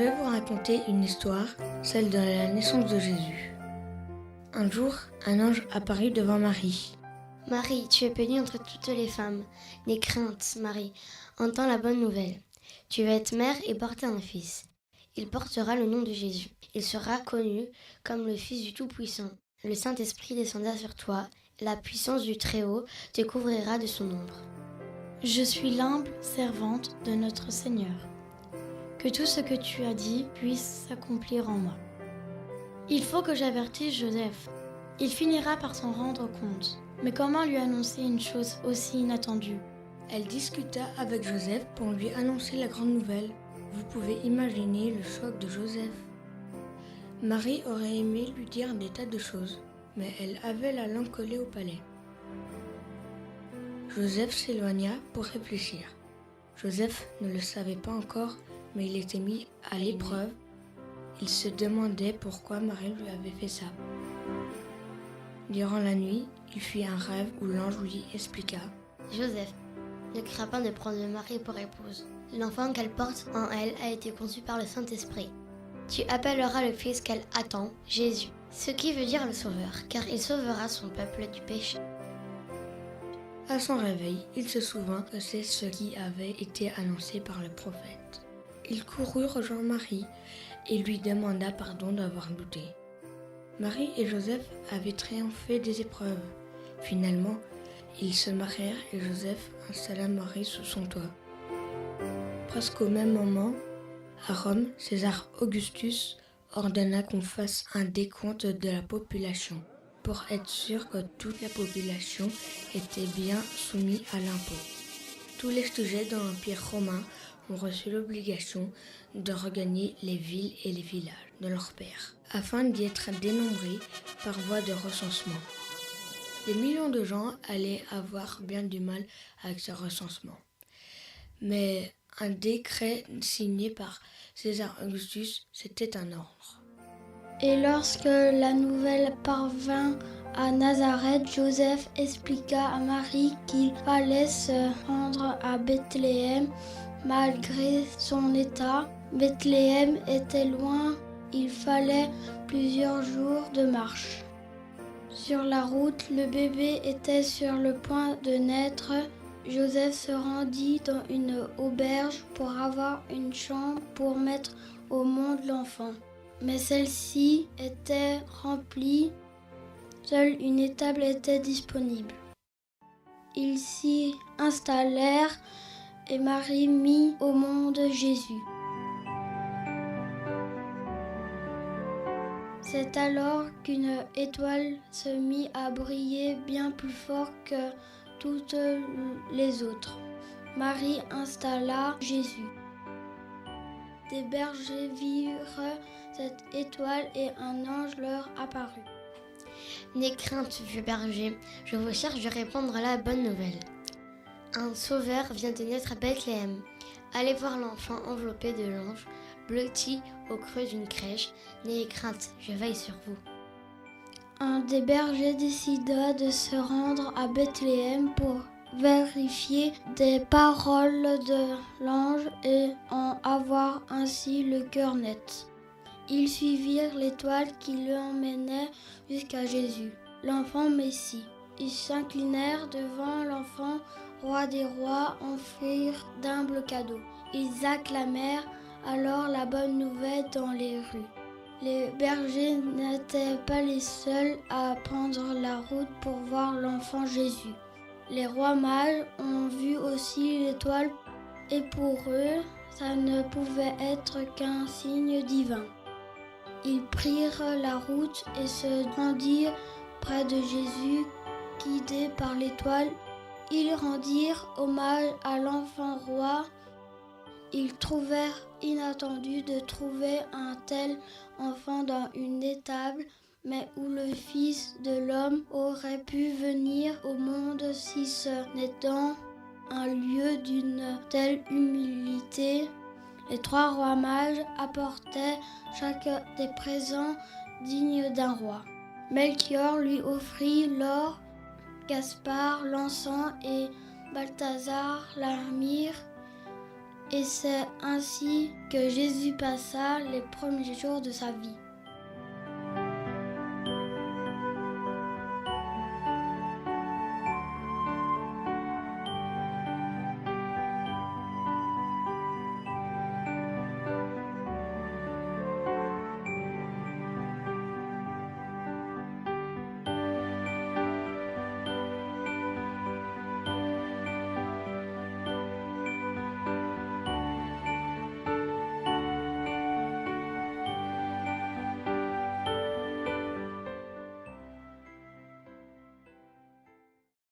vais vous raconter une histoire, celle de la naissance de Jésus. Un jour, un ange apparut devant Marie. « Marie, tu es bénie entre toutes les femmes. N'aie crainte, Marie, entends la bonne nouvelle. Tu vas être mère et porter un fils. Il portera le nom de Jésus. Il sera connu comme le Fils du Tout-Puissant. Le Saint-Esprit descendra sur toi, et la puissance du Très-Haut te couvrira de son ombre. Je suis l'humble servante de notre Seigneur. Que tout ce que tu as dit puisse s'accomplir en moi. Il faut que j'avertisse Joseph. Il finira par s'en rendre compte. Mais comment lui annoncer une chose aussi inattendue ? Elle discuta avec Joseph pour lui annoncer la grande nouvelle. Vous pouvez imaginer le choc de Joseph. Marie aurait aimé lui dire des tas de choses, mais elle avait la langue collée au palais. Joseph s'éloigna pour réfléchir. Joseph ne le savait pas encore, mais il était mis à l'épreuve. Il se demandait pourquoi Marie lui avait fait ça. Durant la nuit, il fit un rêve où l'ange lui expliqua. Joseph, ne crains pas de prendre Marie pour épouse. L'enfant qu'elle porte en elle a été conçu par le Saint-Esprit. Tu appelleras le fils qu'elle attend, Jésus, ce qui veut dire le Sauveur, car il sauvera son peuple du péché. À son réveil, il se souvint que c'est ce qui avait été annoncé par le prophète. Il courut rejoindre Marie et lui demanda pardon d'avoir douté. Marie et Joseph avaient triomphé des épreuves. Finalement, ils se marièrent et Joseph installa Marie sous son toit. Presque au même moment, à Rome, César Augustus ordonna qu'on fasse un décompte de la population pour être sûr que toute la population était bien soumise à l'impôt. Tous les sujets dans l'Empire romain ont reçu l'obligation de regagner les villes et les villages de leur père, afin d'y être dénombrés par voie de recensement. Des millions de gens allaient avoir bien du mal avec ce recensement. Mais un décret signé par César Augustus, c'était un ordre. Et lorsque la nouvelle parvint à Nazareth, Joseph expliqua à Marie qu'il fallait se rendre à Bethléem malgré son état. Bethléem était loin, il fallait plusieurs jours de marche. Sur la route, le bébé était sur le point de naître. Joseph se rendit dans une auberge pour avoir une chambre pour mettre au monde l'enfant. Mais celle-ci était remplie, seule une étable était disponible. Ils s'y installèrent et Marie mit au monde Jésus. C'est alors qu'une étoile se mit à briller bien plus fort que toutes les autres. Marie installa Jésus. Des bergers virent cette étoile et un ange leur apparut. N'aie crainte, vieux berger, je vous cherche de répandre la bonne nouvelle. Un sauveur vient de naître à Bethléem. Allez voir l'enfant enveloppé de l'ange, blotti au creux d'une crèche. N'ayez crainte, je veille sur vous. Un des bergers décida de se rendre à Bethléem pour vérifier des paroles de l'ange et en avoir ainsi le cœur net. Ils suivirent l'étoile qui l'emmenait jusqu'à Jésus, l'enfant Messie. Ils s'inclinèrent devant l'enfant, roi des rois, offrirent d'humbles cadeaux. Ils acclamèrent alors la bonne nouvelle dans les rues. Les bergers n'étaient pas les seuls à prendre la route pour voir l'enfant Jésus. Les rois mages ont vu aussi l'étoile et pour eux, ça ne pouvait être qu'un signe divin. Ils prirent la route et se rendirent près de Jésus, guidés par l'étoile. Ils rendirent hommage à l'enfant roi. Ils trouvèrent inattendu de trouver un tel enfant dans une étable, mais où le Fils de l'homme aurait pu venir au monde si ce n'était un lieu d'une telle humilité. Les trois rois mages apportaient chacun des présents dignes d'un roi. Melchior lui offrit l'or, Gaspard l'encens et Balthazar la myrrhe. Et c'est ainsi que Jésus passa les premiers jours de sa vie.